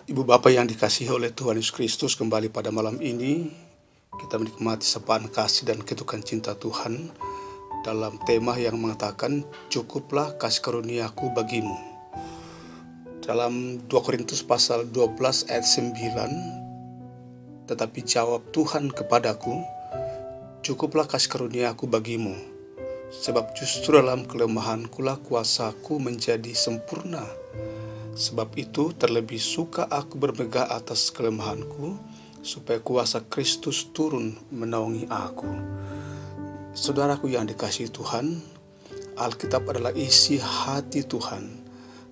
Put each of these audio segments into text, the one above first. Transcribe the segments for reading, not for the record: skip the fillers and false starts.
Ibu Bapak yang dikasihi oleh Tuhan Yesus Kristus, kembali pada malam ini kita menikmati sapaan kasih dan ketukan cinta Tuhan dalam tema yang mengatakan cukuplah kasih karuniaku bagimu. Dalam 2 Korintus pasal 12 ayat 9, tetapi jawab Tuhan kepadaku, cukuplah kasih karuniaku bagimu, sebab justru dalam kelemahankulah kuasaku menjadi sempurna. Sebab itu terlebih suka aku bermegah atas kelemahanku, supaya kuasa Kristus turun menaungi aku. Saudaraku yang dikasihi Tuhan, Alkitab adalah isi hati Tuhan,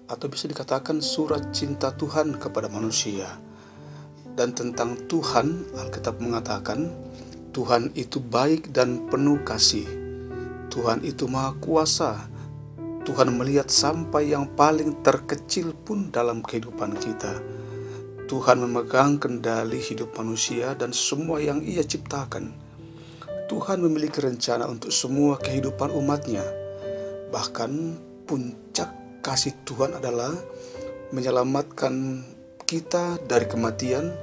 atau bisa dikatakan surat cinta Tuhan kepada manusia. Dan tentang Tuhan, Alkitab mengatakan, Tuhan itu baik dan penuh kasih. Tuhan itu maha kuasa. Tuhan melihat sampai yang paling terkecil pun dalam kehidupan kita. Tuhan memegang kendali hidup manusia dan semua yang Ia ciptakan. Tuhan memiliki rencana untuk semua kehidupan umatnya. Bahkan puncak kasih Tuhan adalah menyelamatkan kita dari kematian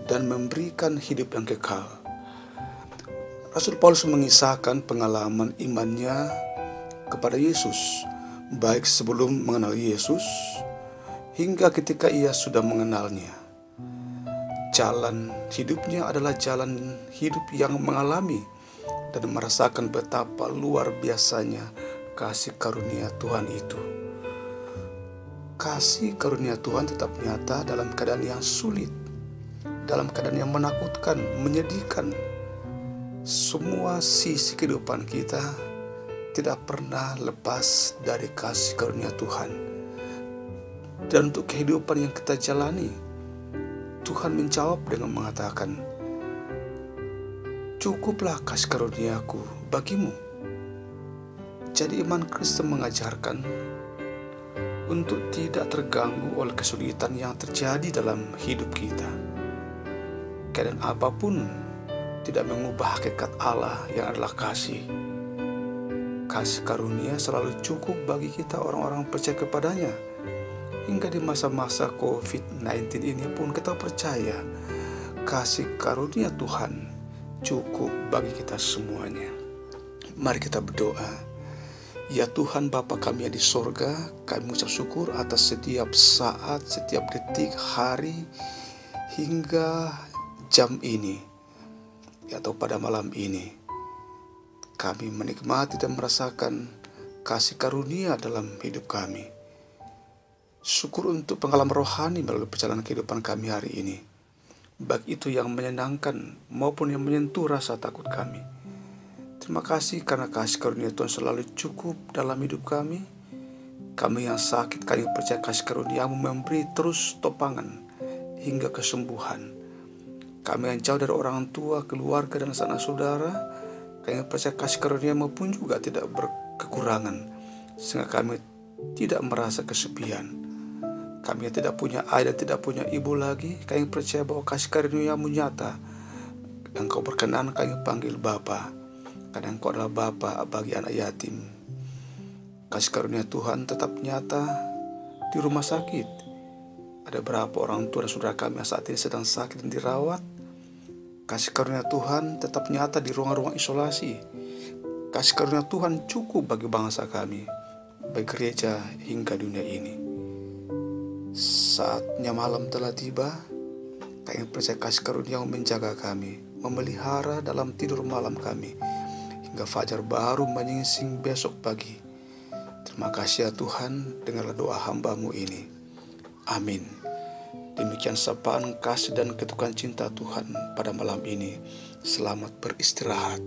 dan memberikan hidup yang kekal. Rasul Paulus mengisahkan pengalaman imannya kepada Yesus, baik sebelum mengenal Yesus hingga ketika ia sudah mengenalnya. Jalan hidupnya adalah jalan hidup yang mengalami dan merasakan betapa luar biasanya kasih karunia Tuhan itu. Kasih karunia Tuhan tetap nyata dalam keadaan yang sulit, dalam keadaan yang menakutkan, menyedihkan. Semua sisi kehidupan kita tidak pernah lepas dari kasih karunia Tuhan. Dan untuk kehidupan yang kita jalani, Tuhan menjawab dengan mengatakan, cukuplah kasih karuniaku bagimu. Jadi iman Kristen mengajarkan untuk tidak terganggu oleh kesulitan yang terjadi dalam hidup kita. Keadaan apapun tidak mengubah hakikat Allah yang adalah kasih. Kasih karunia selalu cukup bagi kita orang-orang percaya kepadanya. Hingga di masa-masa COVID-19 ini pun kita percaya kasih karunia Tuhan cukup bagi kita semuanya. Mari kita berdoa. Ya Tuhan Bapa kami yang di sorga, kami mengucap syukur atas setiap saat, setiap detik, hari, hingga jam ini, atau pada malam ini. Kami menikmati dan merasakan kasih karunia dalam hidup kami. Syukur untuk pengalaman rohani melalui perjalanan kehidupan kami hari ini, baik itu yang menyenangkan maupun yang menyentuh rasa takut kami. Terima kasih karena kasih karunia Tuhan selalu cukup dalam hidup kami. Kami yang sakit, kami percaya kasih karunia-Mu memberi terus topangan hingga kesembuhan. Kami yang jauh dari orang tua, keluarga, dan sanak saudara, kami percaya kasih karunia-Mu pun juga tidak berkekurangan, sehingga kami tidak merasa kesepian. Kami yang tidak punya ayah dan tidak punya ibu lagi, kami percaya bahwa kasih karunia-Mu nyata. Engkau berkenan kami panggil Bapa, karena Engkau adalah Bapa bagi anak yatim. Kasih karunia Tuhan tetap nyata di rumah sakit. Ada berapa orang tua dan saudara kami yang saat ini sedang sakit dan dirawat. Kasih karunia Tuhan tetap nyata di ruang-ruang isolasi. Kasih karunia Tuhan cukup bagi bangsa kami, bagi gereja hingga dunia ini. Saatnya malam telah tiba. Kami percaya kasih karunia menjaga kami, memelihara dalam tidur malam kami, hingga fajar baru menyingsing besok pagi. Terima kasih ya Tuhan, dengarlah doa hamba-Mu ini. Amin. Demikian sapaan kasih dan ketukan cinta Tuhan pada malam ini. Selamat beristirahat.